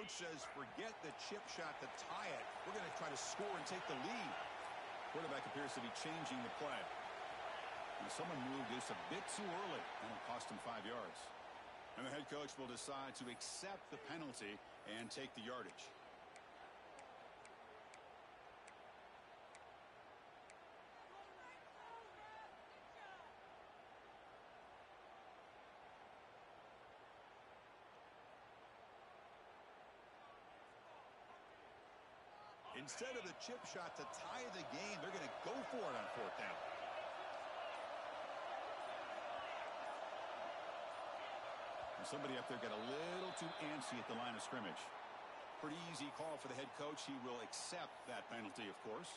coach says, forget the chip shot to tie it. We're going to try to score and take the lead. Quarterback appears to be changing the play. And someone moved this a bit too early, and it cost him 5 yards. And the head coach will decide to accept the penalty and take the yardage. Instead of the chip shot to tie the game, they're going to go for it on 4th down. And somebody up there got a little too antsy at the line of scrimmage. Pretty easy call for the head coach. He will accept that penalty, of course.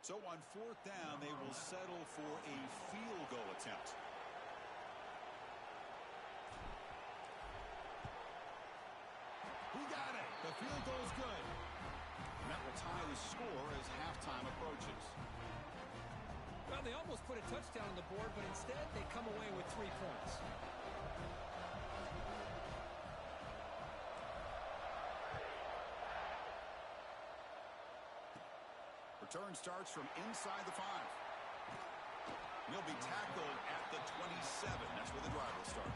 So on 4th down, they will settle for a field goal attempt. He got it. The field goal is good. And that will tie the score as halftime approaches. Well, they almost put a touchdown on the board, but instead they come away with 3 points. Return starts from inside the 5. He'll be tackled at the 27. That's where the drive will start.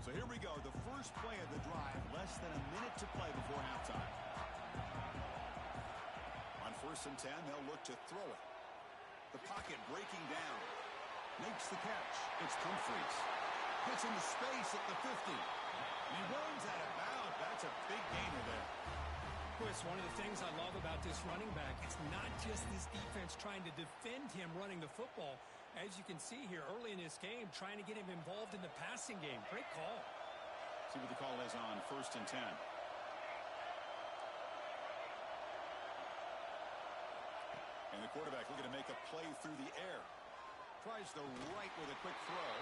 So here we go, the first play of the drive, less than a minute to play before halftime. On 1st and 10, they'll look to throw it. The pocket breaking down. Makes the catch. It's Humphries. Gets into space at the 50. And he runs out of bounds. That's a big gainer there. Chris, one of the things I love about this running back, it's not just this defense trying to defend him running the football. As you can see here early in this game, trying to get him involved in the passing game. Great call. See what the call is on 1st and 10. And the quarterback looking to make a play through the air. Tries the right with a quick throw.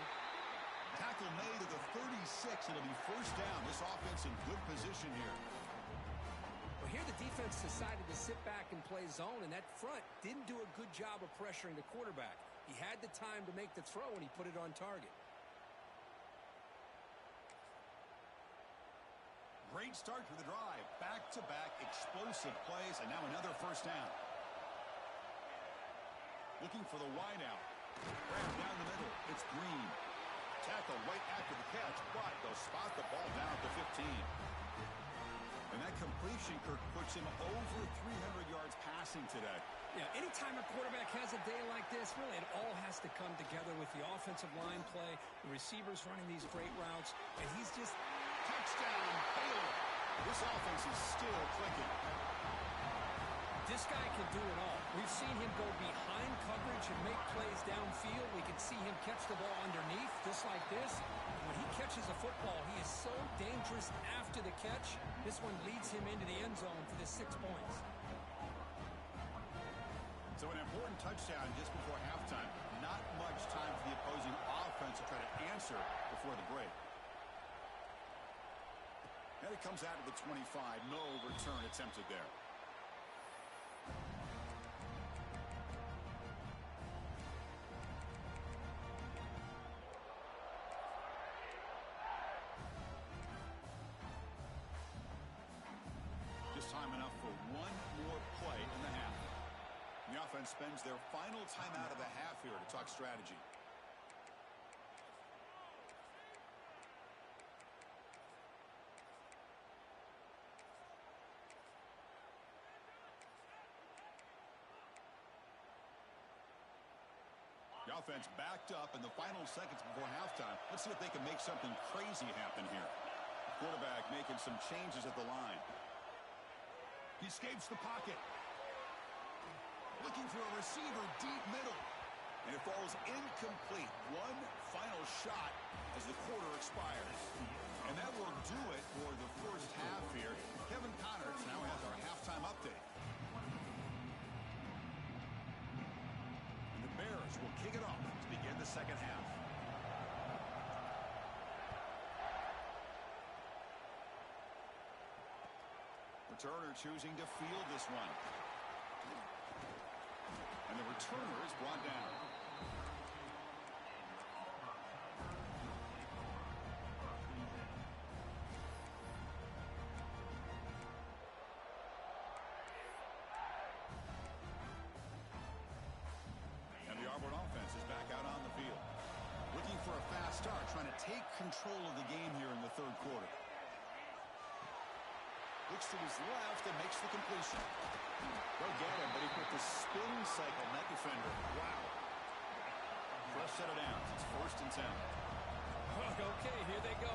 Tackle made at the 36. It'll be 1st down. This offense in good position here. Well, here the defense decided to sit back and play zone, and that front didn't do a good job of pressuring the quarterback. He had the time to make the throw, and he put it on target. Great start to the drive. Back-to-back explosive plays, and now another 1st down. Looking for the wide out. Grab down the middle. It's Green. Tackle right after the catch, but they'll spot the ball down at the 15. And that completion, Kirk, puts him over 300 yards passing today. Yeah, anytime a quarterback has a day like this, really it all has to come together with the offensive line play, the receivers running these great routes, and he's just... Touchdown, Baylor. This offense is still clicking. This guy can do it all. We've seen him go behind coverage and make plays downfield. We can see him catch the ball underneath, just like this. When he catches a football, he is so dangerous after the catch. This one leads him into the end zone for the 6 points. So an important touchdown just before halftime. Not much time for the opposing offense to try to answer before the break. And it comes out of the 25. No return attempted there. Just time enough for one more play in the half. The offense spends their final timeout of the half here to talk strategy. The offense backed up in the final seconds before halftime. Let's see if they can make something crazy happen here. The quarterback making some changes at the line. He escapes the pocket. Looking for a receiver deep middle. And it falls incomplete. One final shot as the quarter expires. And that will do it for the first half here. Kevin Connors now has our halftime update. Returner choosing to field this one. And the returner is brought down. And the Auburn offense is back out on the field. Looking for a fast start, trying to take control of the game here in the third quarter. Looks to his left and makes the completion. Go get him, but he put the spin cycle on that defender. Wow. Fresh set of downs. It's 1st and 10. Okay, here they go.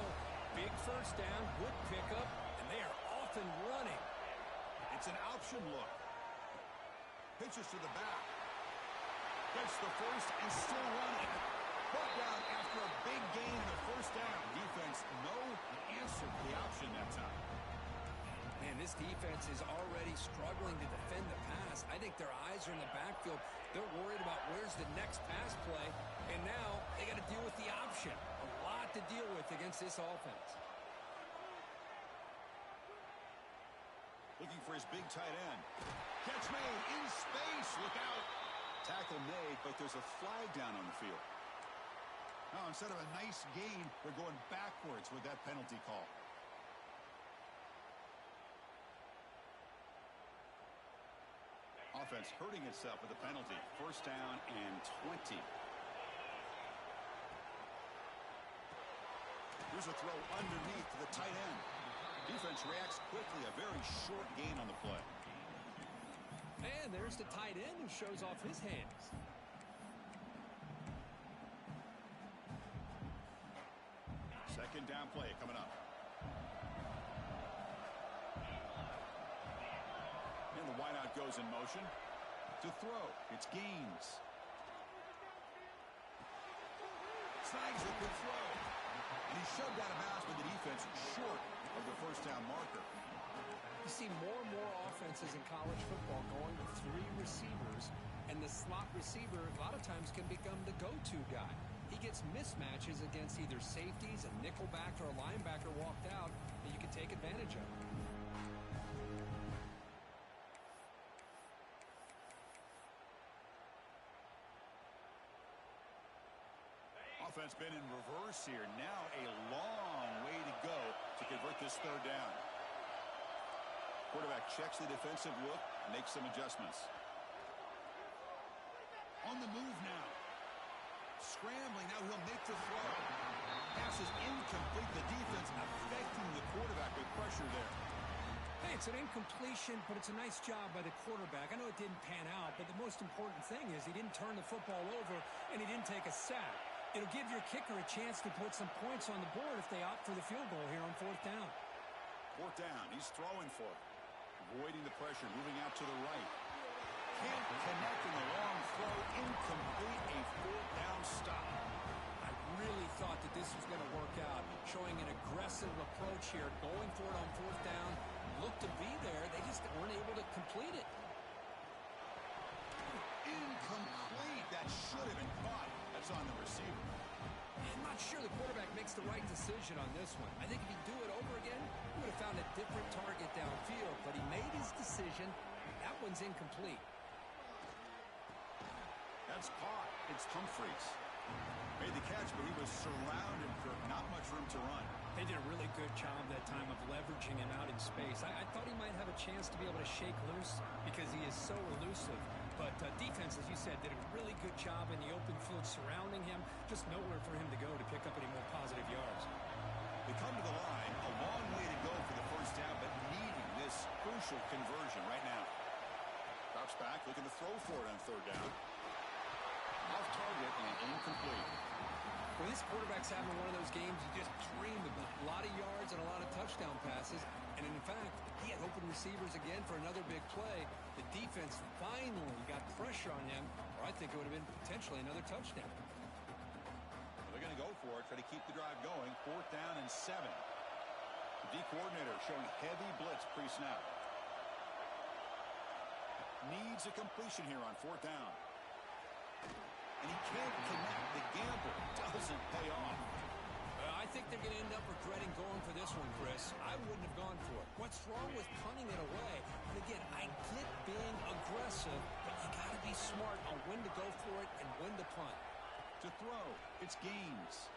Big first down, good pickup, and they are off and running. It's an option look. Pitches to the back. Gets the first and still running. Brought down after a big gain in the first down. Defense, no answer for the option that time. Man, this defense is already struggling to defend the pass. I think their eyes are in the backfield. They're worried about where's the next pass play, and now they got to deal with the option. A lot to deal with against this offense. Looking for his big tight end. Catch made in space. Look out. Tackle made, but there's a flag down on the field. Now, instead of a nice gain, they're going backwards with that penalty call. Offense hurting itself with a penalty. 1st down and 20. Here's a throw underneath to the tight end. Defense reacts quickly. A very short gain on the play. And there's the tight end who shows off his hands. Second down play coming up. And the wideout goes in motion. To throw. It's Gaines. Snags a good throw. And he's shoved out of bounds with the defense short of the first down marker. You see more and more offenses in college football going with 3 receivers, and the slot receiver a lot of times can become the go-to guy. He gets mismatches against either safeties, a nickelback, or a linebacker walked out that you can take advantage of. Offense been in reverse here. Now a long way to go to convert this third down. Quarterback checks the defensive look, makes some adjustments. On the move now. Scrambling, now he'll make the throw. Pass is incomplete. The defense affecting the quarterback with pressure there. Hey, it's an incompletion, but it's a nice job by the quarterback. I know it didn't pan out, but the most important thing is he didn't turn the football over and he didn't take a sack. It'll give your kicker a chance to put some points on the board if they opt for the field goal here on 4th down. 4th down, he's throwing for it. Avoiding the pressure, moving out to the right. Can't connect in the long throw. Incomplete, a 4th down stop. I really thought that this was going to work out, showing an aggressive approach here, going for it on 4th down. Looked to be there. They just weren't able to complete it. Incomplete. That should have been caught. That's on the receiver. I'm not sure the quarterback makes the right decision on this one. I think if he'd do it over again, he would have found a different target downfield, but he made his decision. That one's incomplete. That's caught. It's Humphreys. Made the catch, but he was surrounded for not much room to run. They did a really good job that time of leveraging him out in space. I thought he might have a chance to be able to shake loose because he is so elusive. But defense, as you said, did a really good job in the open field surrounding him. Just nowhere for him to go to pick up any more positive yards. They come to the line. A long way to go for the first down, but needing this crucial conversion right now. Drops back, looking to throw for it on 3rd down. Off target and incomplete. Well, this quarterback's having one of those games you just dream of. A lot of yards and a lot of touchdown passes. And in fact, he had open receivers again for another big play. The defense finally got pressure on him, or I think it would have been potentially another touchdown. They're going to go for it, try to keep the drive going. 4th down and 7. The D coordinator showing heavy blitz pre-snap. Needs a completion here on 4th down. And he can't connect. The gamble doesn't pay off. I I think they're going to end up regretting going for this one, Chris. I wouldn't have gone for it. What's wrong with punting it away? And again, I get being aggressive, but you got to be smart on when to go for it and when to punt. To throw, it's Gaines.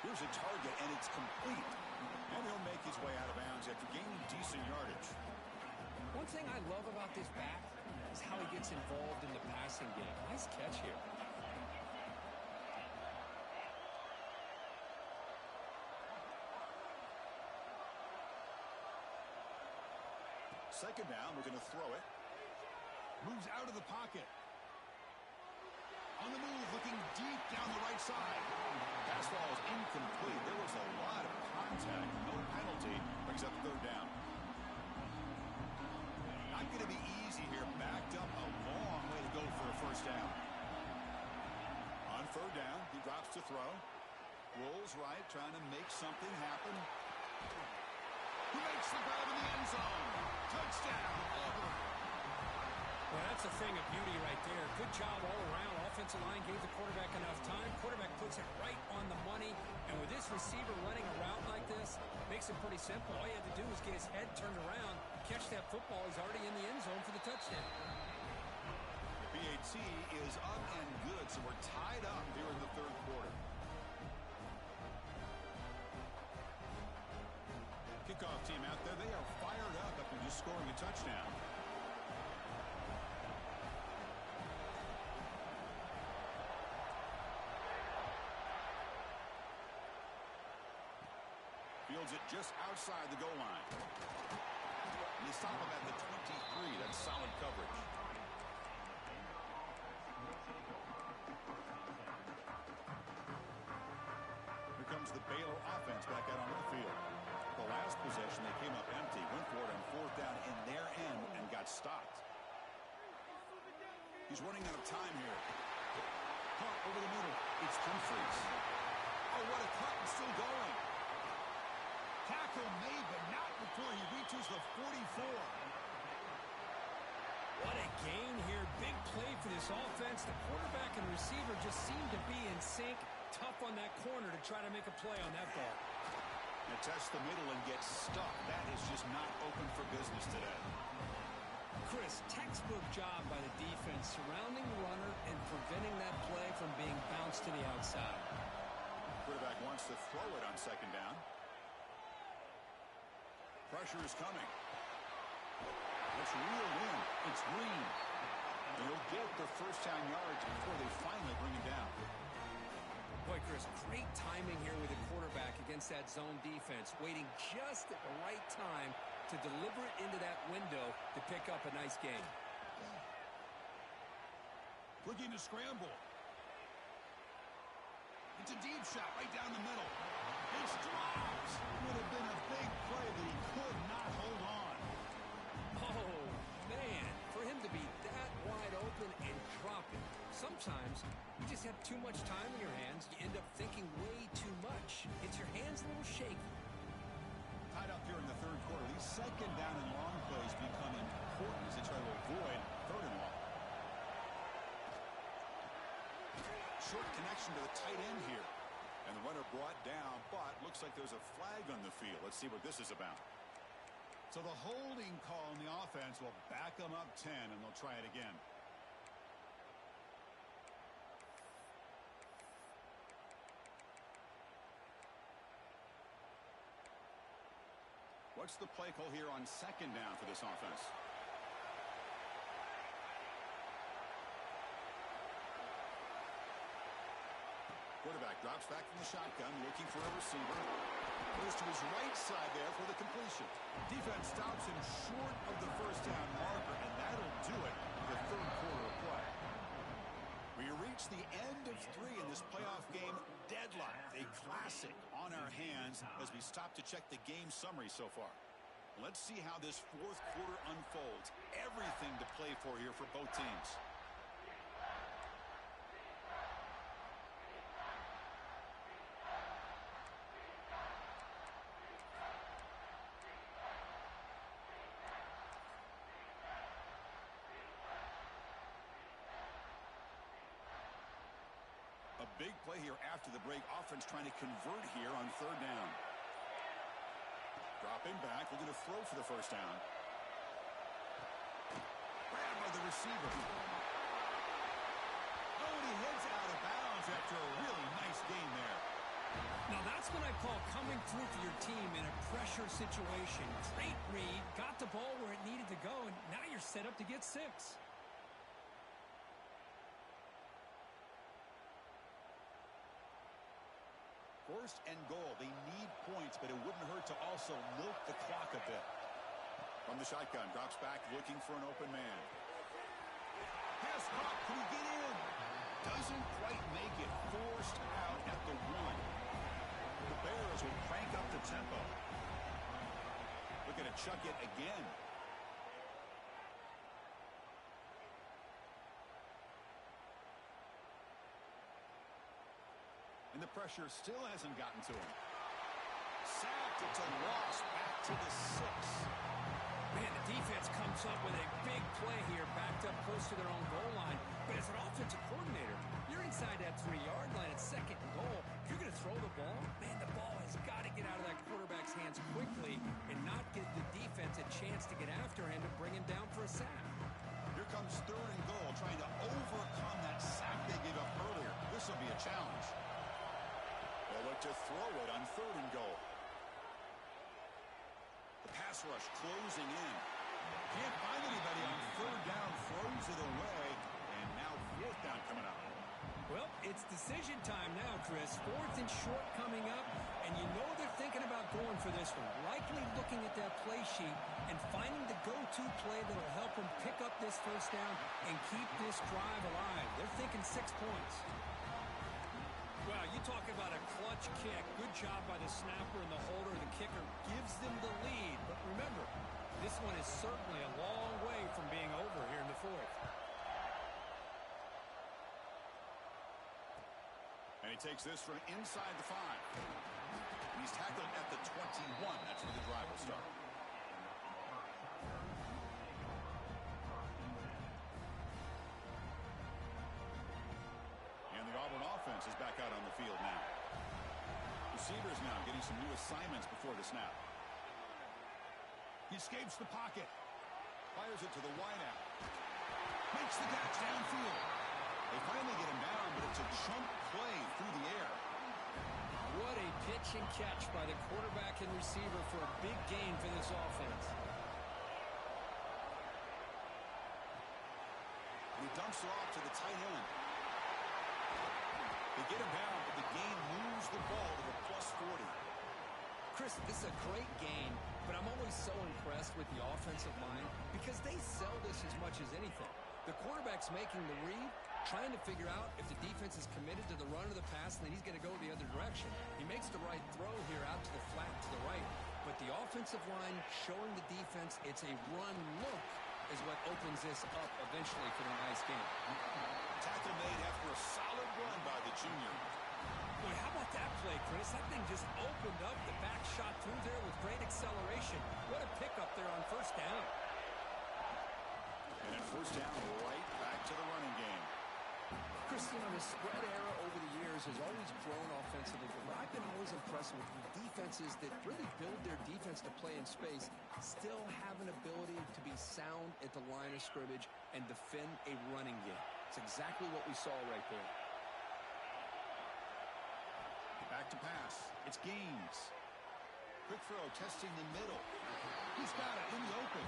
Here's a target, and it's complete. And he'll make his way out of bounds after gaining decent yardage. One thing I love about this back is how he gets involved in the passing game. Nice catch here. Second down, we're going to throw it. Moves out of the pocket. On the move, looking deep down the right side. Pass ball is incomplete. There was a lot of contact. No penalty. Brings up third down. Not going to be easy here. Backed up a long way to go for a first down. On third down, he drops to throw. Rolls right, trying to make something happen. He makes the grab in the end zone. Touchdown, Auburn. Well, that's a thing of beauty right there. Good job all around. Offensive line gave the quarterback enough time. Quarterback puts it right on the money. And with this receiver running a route like this, makes it pretty simple. All you had to do was get his head turned around, catch that football. He's already in the end zone for the touchdown. The PAT is up and good, so we're tied up here in the third quarter. Kickoff team out there, they are fired up after just scoring a touchdown. Fields it just outside the goal line. And they stop him at the 23. That's solid coverage. Here comes the Baylor offense back out onto the field. The last possession, they came up empty, went for it on fourth down in their end and got stopped. He's running out of time here. Caught over the middle. It's Humphreys. Oh, what a cut, and still going. Tackle made, but not before he reaches the 44. What a gain here. Big play for this offense. The quarterback and receiver just seem to be in sync. Tough on that corner to try to make a play on that ball. And test the middle and get stuck. That is just not open for business today. Chris, textbook job by the defense surrounding the runner and preventing that play from being bounced to the outside. Quarterback wants to throw it on second down. Pressure is coming. It's reeled in. It's Green. They'll get the first down yards before they finally bring him down. Boy, Chris, great timing here with the quarterback against that zone defense, waiting just at the right time to deliver it into that window to pick up a nice gain. Looking to scramble. It's a deep shot right down the middle. It's dropped. Would have been a big play, but he could not hold on. Oh, man, for him to be that wide open and drop it. Sometimes you just have too much time in your hands. You end up thinking way too much. It's your hands a little shaky. Tied up here in the third quarter. These second down and long plays become important as they try to avoid third and long. Short connection to the tight end here. And the runner brought down, but looks like there's a flag on the field. Let's see what this is about. So the holding call on the offense will back them up 10, and they'll try it again. What's the play call here on second down for this offense? Quarterback drops back from the shotgun, looking for a receiver. Goes to his right side there for the completion. Defense stops him short of the first down marker, and that'll do it for the third quarter of play. We reach the end of 3 in this playoff game. Deadlocked, a classic on our hands as we stop to check the game summary so far. Let's see how this fourth quarter unfolds. Everything to play for here for both teams. Big play here after the break. Offense trying to convert here on third down. Dropping back, looking to throw for the first down. Grabbed by the receiver. Oh, and he heads out of bounds after a really nice game there. Now that's what I call coming through for your team in a pressure situation. Great read, got the ball where it needed to go, and now you're set up to get 6. First and goal. They need points, but it wouldn't hurt to also milk the clock a bit. From the shotgun, drops back, looking for an open man. Pass caught. Can he get in? Doesn't quite make it. Forced out at the 1. The Bears will crank up the tempo. Looking to chuck it again. And the pressure still hasn't gotten to him. Sacked. It's a loss. Back to the 6. Man, the defense comes up with a big play here, backed up close to their own goal line. But as an offensive coordinator, you're inside that 3-yard line at second and goal. If you're going to throw the ball, man, the ball has got to get out of that quarterback's hands quickly and not give the defense a chance to get after him and bring him down for a sack. Here comes third and goal, trying to overcome that sack they gave up earlier. This will be a challenge. They'll look to throw it on third and goal. The pass rush closing in. Can't find anybody on third down, throws it away, and now fourth down coming up. Well, it's decision time now, Chris. Fourth and short coming up, and you know they're thinking about going for this one. Likely looking at that play sheet and finding the go-to play that will help them pick up this first down and keep this drive alive. They're thinking 6 points. Well, you talk about a clutch kick. Good job by the snapper and the holder. The kicker gives them the lead. But remember, this one is certainly a long way from being over here in the fourth. And he takes this from inside the 5. He's tackled at the 21. That's where the drive will start. And the Auburn offense is back out on the field now. Receivers now getting some new assignments before the snap. He escapes the pocket. Fires it to the wideout. Makes the catch downfield. They finally get him down, but it's a chunk play through the air. What a pitch and catch by the quarterback and receiver for a big gain for this offense. And he dumps it off to the tight end. They get him down, but the gain moves the ball to the +40. Chris, this is a great game, but I'm always so impressed with the offensive line because they sell this as much as anything. The quarterback's making the read, trying to figure out if the defense is committed to the run or the pass, and then he's going to go the other direction. He makes the right throw here out to the flat to the right, but the offensive line showing the defense it's a run look is what opens this up eventually for the nice game. Tackle made after a solid run by the junior. Boy, how about that play, Chris? That thing just opened up. The back shot through there with great acceleration. What a pickup there on first down. And at first down, right back to the running game. Chris, you know, the spread era over the years has always grown offensively, but I've been always impressed with defenses that really build their defense to play in space, still have an ability to be sound at the line of scrimmage and defend a running game. It's exactly what we saw right there. Back to pass. It's Gaines. Quick throw, testing the middle. He's got it in the open.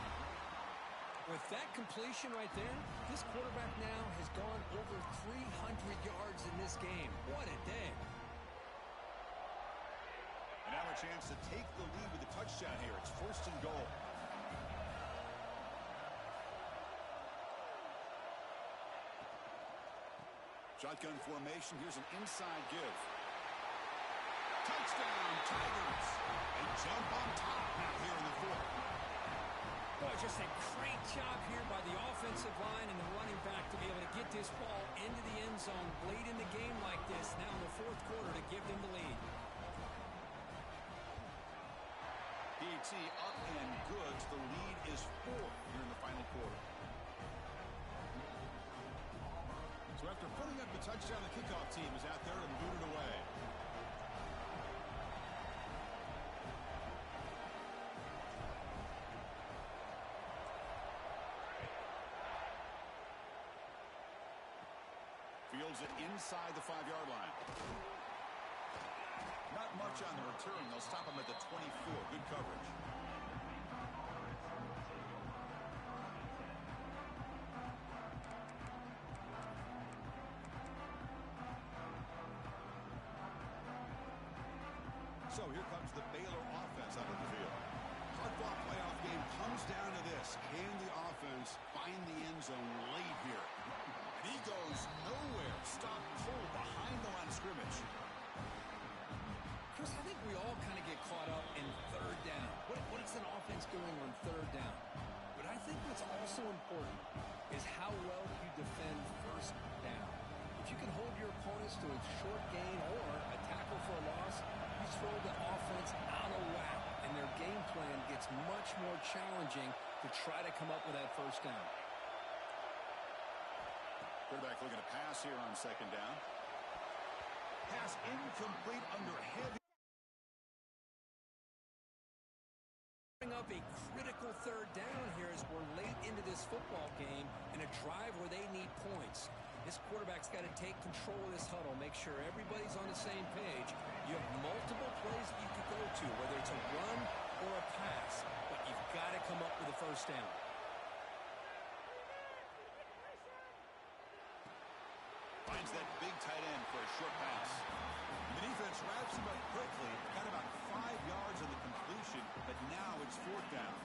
With that completion right there, this quarterback now has gone over 300 yards in this game. What a day. And now a chance to take the lead with a touchdown here. It's first and goal. Shotgun formation. Here's an inside give. Touchdown, Tigers. They jump on top now here in the fourth. Boy, just a great job here by the offensive line and the running back to be able to get this ball into the end zone late in the game like this now in the fourth quarter to give them the lead. PAT up and good. The lead is 4 here in the final quarter. So after putting Bring up the touchdown. The kickoff team is out there and boot it away. Fields it inside the 5-yard line. Not much on the return. They'll stop him at the 24. Good coverage. So here comes the Baylor offense out of the field. Hard-fought playoff game comes down to this. Can the offense find the end zone late here? And he goes nowhere. Stop pull behind the line of scrimmage. Chris, I think we all kind of get caught up in third down. What is an offense doing on third down? But I think what's also important is how well you defend first down. If you can hold your opponents to a short gain or a tackle for a loss, you throw the offense out of whack, and their game plan gets much more challenging to try to come up with that first down. Quarterback looking to pass here on second down. Pass incomplete under heavy. Up a critical third down here as we're late into this football game in a drive where they need points. This quarterback's got to take control of this huddle, make sure everybody's on the same page. You have multiple plays that you could go to, whether it's a run or a pass, but you've got to come up with a first down. Finds that big tight end for a short pass. The defense wraps him up quickly. Got about 5 yards on the completion, but now it's fourth down.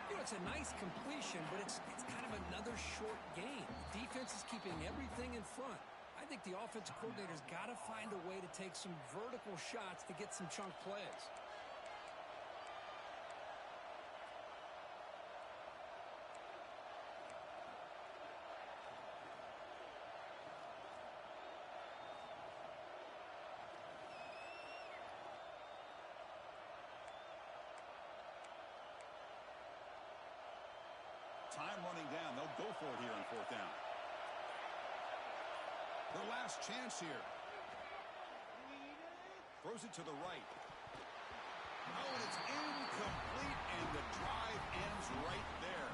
You know, it's a nice completion, but it's kind of another short game. The defense is keeping everything in front. I think the offensive coordinator's got to find a way to take some vertical shots to get some chunk plays. Time running down. They'll go for it here on fourth down. Their last chance here. Throws it to the right. Oh, and it's incomplete, and the drive ends right there.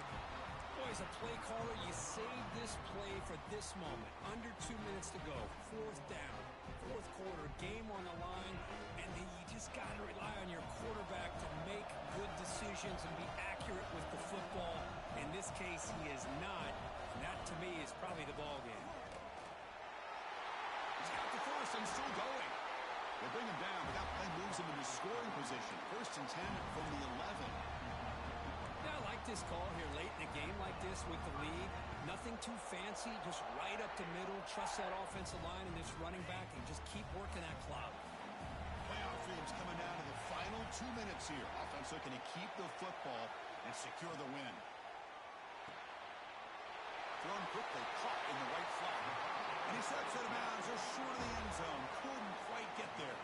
Boy, as a play caller, you save this play for this moment. Under 2 minutes to go. Fourth down. Fourth quarter. Game on the line. And then you just got to rely on your quarterback to make good decisions and be accurate with the football. In this case, he is not. And that, to me, is probably the ball game. He's got the first and still going. They bring him down, but that play moves him into scoring position. First and 10 from the 11. Yeah, I like this call here late in a game like this with the lead. Nothing too fancy, just right up the middle. Trust that offensive line and this running back and just keep working that clock. Playoff dreams coming down to the final 2 minutes here. Offense looking to keep the football and secure the win. Thrown quickly, caught in the right flat. And he steps out of bounds just short of the end zone. Couldn't quite get there.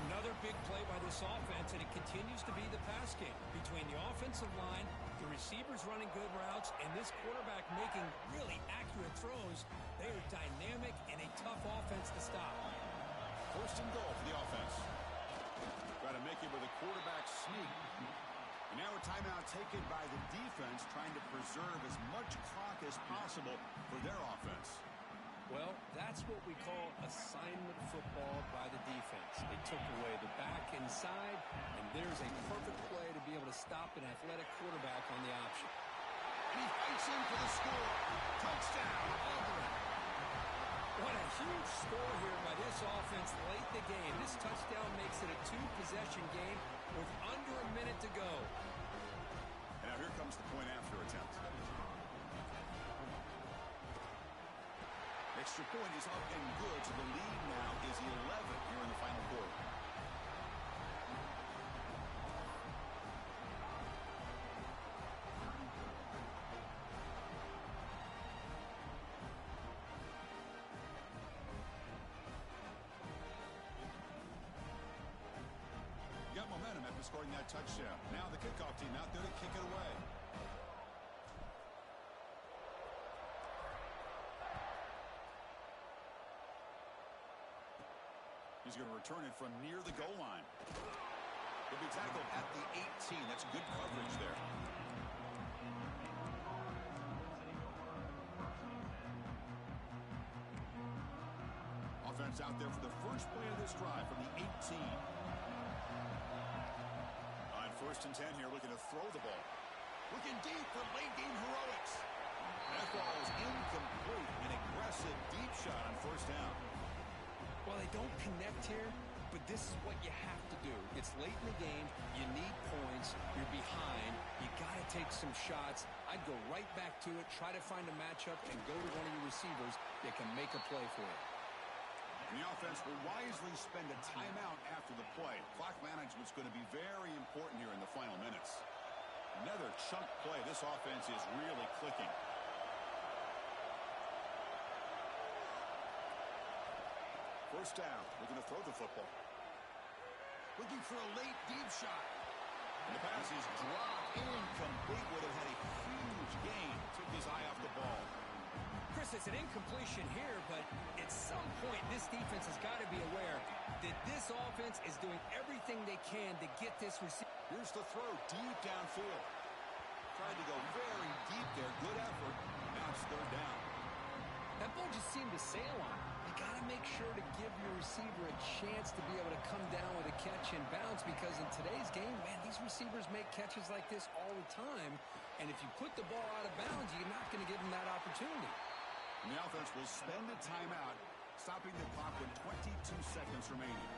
Another big play by this offense, and it continues to be the pass game between the offensive line, the receivers running good routes, and this quarterback making really accurate throws. They are dynamic and a tough offense to stop. First and goal for the offense. Try to make it with a quarterback sneak. And now a timeout taken by the defense, trying to preserve as much clock as possible for their offense. Well, that's what we call assignment football by the defense. They took away the back inside, and there's a perfect play to be able to stop an athletic quarterback on the option. And he fights in for the score. Touchdown, Auburn. What a huge score here by this offense late in the game. This touchdown makes it a 2-possession game with under a minute to go. And now here comes the point after attempt. Extra point is up and good, so the lead now is 11 here in the final quarter. Got momentum after scoring that touchdown. Now the kickoff team out there to kick it away. He's going to return it from near the goal line. He'll be tackled at the 18. That's good coverage there. Offense out there for the first play of this drive from the 18. On 1st and 10 here, looking to throw the ball. Looking deep for late game heroics. That ball is incomplete. An aggressive deep shot on 1st down. Well, they don't connect here, but this is what you have to do. It's late in the game. You need points. You're behind. You got to take some shots. I'd go right back to it, try to find a matchup, and go to one of your receivers that can make a play for you. And the offense will wisely spend a timeout after the play. Clock management's going to be very important here in the final minutes. Another chunk play. This offense is really clicking. First down. Looking to throw the football. Looking for a late deep shot. And the pass is dropped incomplete. Would have had a huge gain. Took his eye off the ball. Chris, it's an incompletion here, but at some point this defense has got to be aware that this offense is doing everything they can to get this receiver. Here's the throw deep downfield. Tried to go very deep there. Good effort. Now it's 3rd down. That ball just seemed to sail on. You got to make sure to give your receiver a chance to be able to come down with a catch and bounce, because in today's game, man, these receivers make catches like this all the time. And if you put the ball out of bounds, you're not going to give them that opportunity. And the offense will spend a timeout, stopping the clock with 22 seconds remaining.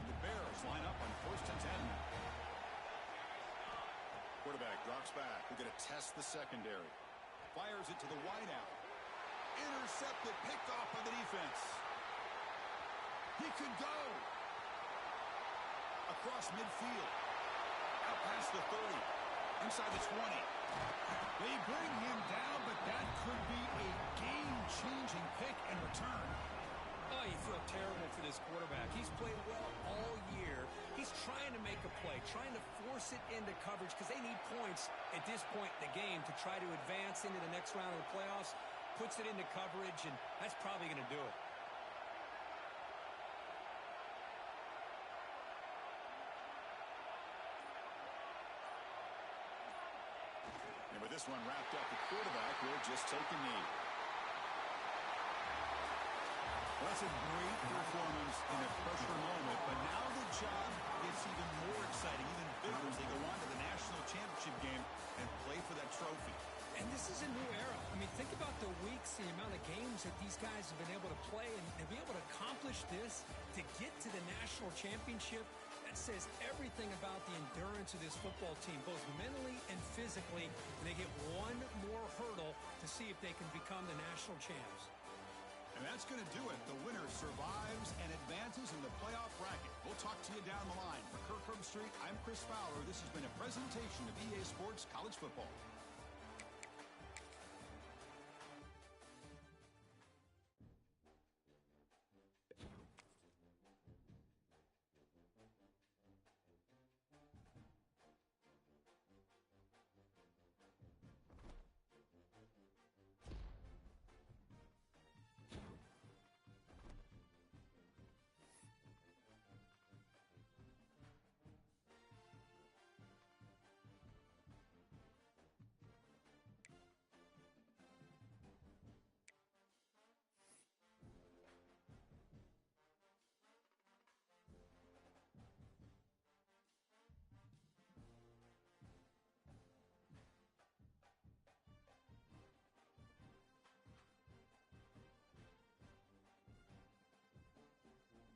And the Bears line up on 1st and 10. Quarterback drops back. We're going to test the secondary. Fires it to the wideout. Intercepted, picked off by the defense. He could go. Across midfield. Out past the 30. Inside the 20. They bring him down, but that could be a game-changing pick and return. Oh, you feel terrible for this quarterback. He's played well all year. He's trying to make a play, trying to force it into coverage because they need points at this point in the game to try to advance into the next round of the playoffs. Puts it into coverage, and that's probably going to do it. And with this one wrapped up, the quarterback will just take a knee. Well, that's a great performance in a pressure moment, but now the job gets even more exciting, even bigger as they go on to the national championship game and play for that trophy. And this is a new era. I mean, think about the weeks, the amount of games that these guys have been able to play, and to be able to accomplish this, to get to the national championship, that says everything about the endurance of this football team, both mentally and physically. And they get one more hurdle to see if they can become the national champs. And that's going to do it. The winner survives and advances in the playoff bracket. We'll talk to you down the line. For Kirk Herbstreit, I'm Chris Fowler. This has been a presentation of EA Sports College Football.